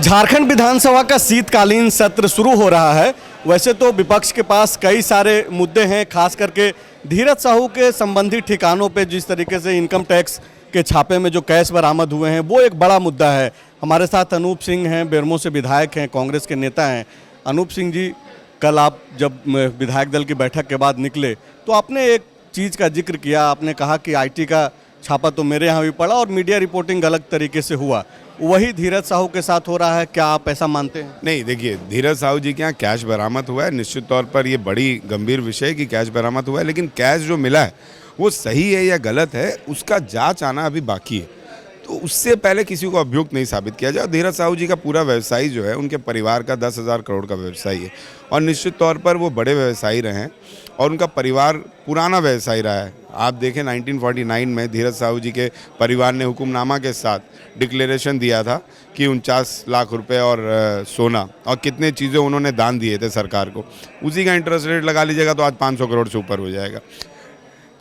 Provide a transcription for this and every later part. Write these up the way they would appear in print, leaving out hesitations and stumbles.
झारखंड विधानसभा का शीतकालीन सत्र शुरू हो रहा है। वैसे तो विपक्ष के पास कई सारे मुद्दे हैं, खास करके धीरज साहू के संबंधी ठिकानों पे जिस तरीके से इनकम टैक्स के छापे में जो कैश बरामद हुए हैं वो एक बड़ा मुद्दा है। हमारे साथ अनूप सिंह हैं, बेरमो से विधायक हैं, कांग्रेस के नेता हैं। अनूप सिंह जी, कल आप जब विधायक दल की बैठक के बाद निकले तो आपने एक चीज़ का जिक्र किया। आपने कहा कि IT का छापा तो मेरे यहाँ भी पड़ा और मीडिया रिपोर्टिंग गलत तरीके से हुआ। वही धीरज साहू के साथ हो रहा है, क्या आप ऐसा मानते हैं? नहीं, देखिए, धीरज साहू जी के यहाँ कैश बरामद हुआ है। निश्चित तौर पर ये बड़ी गंभीर विषय है कि कैश बरामद हुआ है, लेकिन कैश जो मिला है वो सही है या गलत है उसका जांच आना अभी बाकी है। तो उससे पहले किसी को अभियुक्त नहीं साबित किया जाए। धीरज साहू जी का पूरा व्यवसाय जो है उनके परिवार का 10,000 करोड़ का व्यवसाय है और निश्चित तौर पर वो बड़े व्यवसायी रहे हैं और उनका परिवार पुराना व्यवसायी रहा है। आप देखें 1949 में धीरज साहू जी के परिवार ने हुक्मनामा के साथ डिक्लेरेशन दिया था कि 49 लाख रुपए और सोना और कितने चीज़ें उन्होंने दान दिए थे सरकार को। उसी का इंटरेस्ट रेट लगा लीजिएगा तो आज 500 करोड़ से ऊपर हो जाएगा।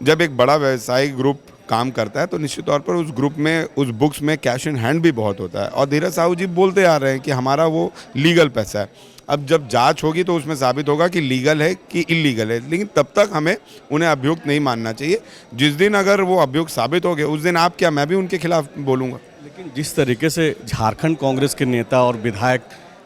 जब एक बड़ा व्यवसायिक ग्रुप काम करता है तो निश्चित तौर पर उस ग्रुप में, उस बुक्स में कैश इन हैंड भी बहुत होता है और धीरज साहू जी बोलते आ रहे हैं कि हमारा वो लीगल पैसा है। अब जब जांच होगी तो उसमें साबित होगा कि लीगल है कि इलीगल है, लेकिन तब तक हमें उन्हें अभियुक्त नहीं मानना चाहिए। जिस दिन अगर वो अभियुक्त साबित हो गए उस दिन आप क्या, मैं भी उनके खिलाफ बोलूँगा। लेकिन जिस तरीके से झारखंड कांग्रेस के नेता और विधायक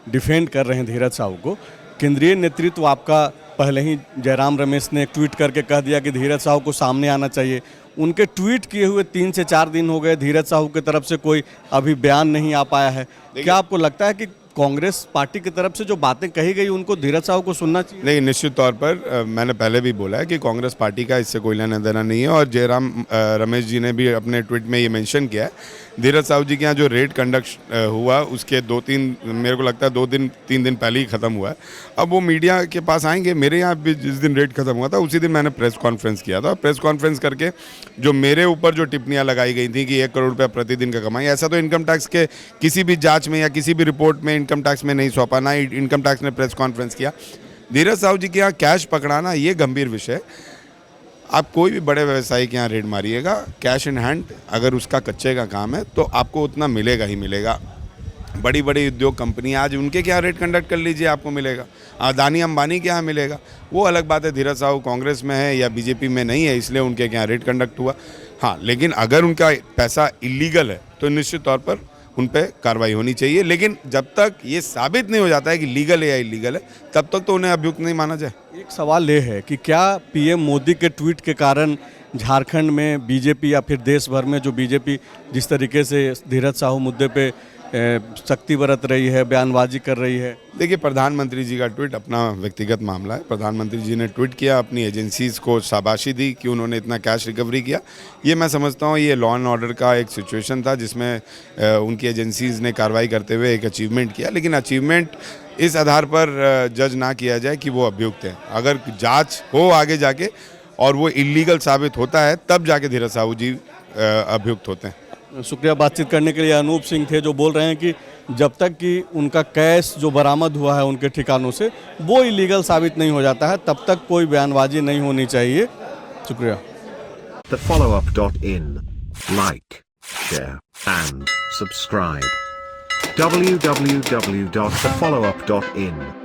डिफेंड कर रहे हैं धीरज साहू को, केंद्रीय नेतृत्व आपका पहले ही जयराम रमेश ने ट्वीट करके कह दिया कि धीरज साहू को सामने आना चाहिए। उनके ट्वीट किए हुए 3 से 4 दिन हो गए, धीरज साहू की तरफ से कोई अभी बयान नहीं आ पाया है। क्या आपको लगता है कि कांग्रेस पार्टी की तरफ से जो बातें कही गई उनको धीरज साहू को सुनना चाहिए? नहीं, निश्चित तौर पर मैंने पहले भी बोला है कि कांग्रेस पार्टी का इससे कोई लेना देना नहीं है और जयराम रमेश जी ने भी अपने ट्वीट में ये मेंशन किया है। धीरज साहू जी के यहाँ जो रेड कंडक्ट हुआ उसके 2-3, मेरे को लगता है 2-3 दिन पहले ही ख़त्म हुआ है। अब वो मीडिया के पास आएंगे। मेरे यहाँ भी जिस दिन रेड खत्म हुआ था उसी दिन मैंने प्रेस कॉन्फ्रेंस किया था। प्रेस कॉन्फ्रेंस करके जो मेरे ऊपर जो टिप्पणियाँ लगाई गई थी कि 1 करोड़ रुपया प्रतिदिन का कमाई, ऐसा तो इनकम टैक्स के किसी भी जाँच में या किसी भी रिपोर्ट में इनकम टैक्स में नहीं सौंपा, ना इनकम टैक्स ने प्रेस कॉन्फ्रेंस किया। धीरज साहू जी के यहाँ कैश पकड़ाना ये गंभीर विषय है। आप कोई भी बड़े व्यवसायी के यहाँ रेड मारिएगा, कैश इन हैंड अगर उसका कच्चे का काम है तो आपको उतना मिलेगा ही मिलेगा। बड़ी बड़ी उद्योग कंपनी आज उनके क्या रेड कंडक्ट कर लीजिए, आपको मिलेगा। अदानी अंबानी के यहाँ मिलेगा, वो अलग बात है। धीरज साहू कांग्रेस में है या बीजेपी में नहीं है इसलिए उनके यहाँ रेड कंडक्ट हुआ। हाँ, लेकिन अगर उनका पैसा इलीगल है तो निश्चित तौर पर उन पे कार्रवाई होनी चाहिए। लेकिन जब तक ये साबित नहीं हो जाता है कि लीगल है या इलीगल है तब तक तो उन्हें अभियुक्त नहीं माना जाए। एक सवाल ये है कि क्या PM मोदी के ट्वीट के कारण झारखंड में बीजेपी या फिर देश भर में जो बीजेपी जिस तरीके से धीरज साहू मुद्दे पे सख्ती बरत रही है, बयानबाजी कर रही है? देखिए, प्रधानमंत्री जी का ट्वीट अपना व्यक्तिगत मामला है। प्रधानमंत्री जी ने ट्वीट किया, अपनी एजेंसीज को शाबाशी दी कि उन्होंने इतना कैश रिकवरी किया। ये मैं समझता हूँ ये लॉ एंड ऑर्डर का एक सिचुएशन था जिसमें उनकी एजेंसीज ने कार्रवाई करते हुए एक अचीवमेंट किया, लेकिन अचीवमेंट इस आधार पर जज ना किया जाए कि वो अभियुक्त हैं। अगर जाँच हो आगे जाके और वो इलीगल साबित होता है तब जाके धीरज साहू जी अभियुक्त होते हैं। शुक्रिया बातचीत करने के लिए। अनूप सिंह थे जो बोल रहे हैं कि जब तक कि उनका कैश जो बरामद हुआ है उनके ठिकानों से वो इलीगल साबित नहीं हो जाता है तब तक कोई बयानबाजी नहीं होनी चाहिए। शुक्रिया। TheFollowUp.in. Like, share and subscribe. www.thefollowup.in